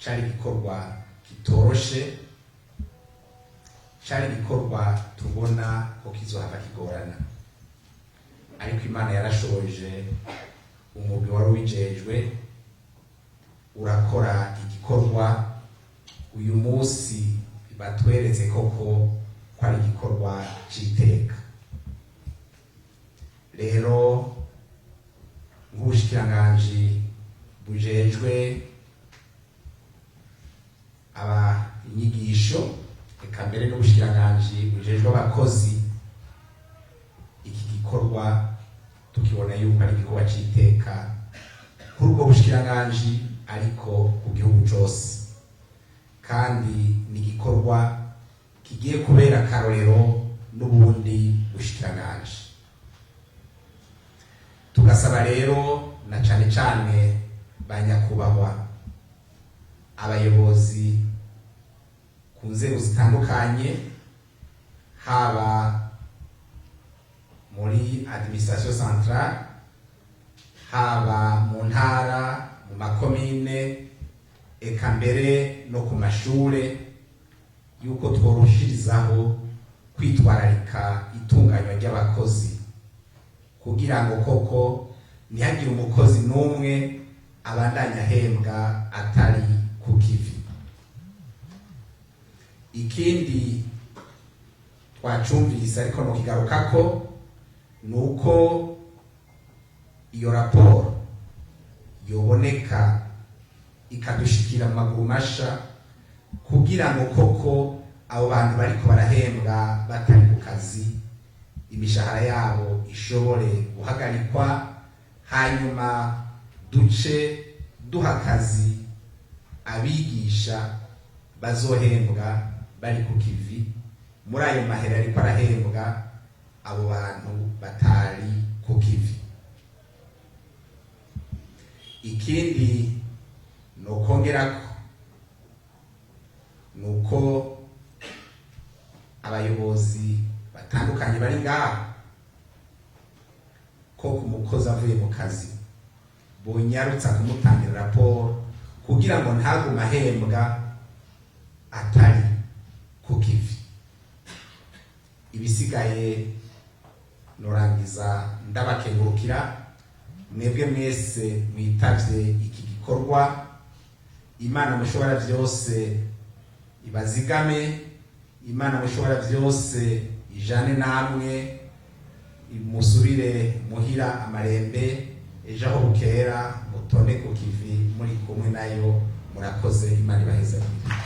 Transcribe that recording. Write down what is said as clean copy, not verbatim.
cari igikorwa kitoroshe, cari igikorwa tubona ko kizohava kigorana, ariko Imana yarashoboje, umugwi wari ubijejwe urakora igikorwa uyu munsi batweretse koko ko ari igikorwa c'iteka. Rero nk'ubushikiranganji bujejwe inyigisho, eka mbere n'ubushikiranganji bujejwe abakozi, iki gikorwa tukibona yuko ari igikorwa c'iteka kuri ubwo bushikiranganji, ariko ku gihugu cose, kandi ni igikorwa kigiye kubera akarorero n'ubundi bushikiranganji. Tugasaba rero na cane cane ba nyakubahwa abayobozi ku nzego zitandukanye, haba muri administration centrale, haba mu ntara, mu makomine, eka mbere no ku mashure, yuko tworoshirizaho kwitwararika itunganywa ry'abakozi, kugira ngo koko ntihagire umukozi n'umwe abandanya ahembwa atari ku kivi. Ikindi twacumvise ariko nokigarukako, nuko iyo raporo yoboneka ikadushikira mu maguru masha, kugira ngo koko abo bantu bariko barahembwa batari ku kazi imishahara yabo ishobore guhagarikwa, hanyuma duce duha akazi abigisha bazohembwa bari ku kivi, muri ayo mahera ariko arahembwa abo bantu batari ku kivi. Ikindi nokongerako nuko abayobozi batandukanye bari ngaho, ko ku mukozi avuye mu kazi bonyarutsa kumutangira raporo, kugira ngo ntagume ahembwa atari ku kivi. Ibisigaye norangiza ndabakengurukira mwebwe mwese mwitavye iki gikorwa. Imana mushobora vyose ibazigame, Imana mushobora vyose ijane namwe, musubire muhira amarembe, ejo aho bukera mutone ku kivi muri kumwe nayo. Murakoze, Imana ibaheze.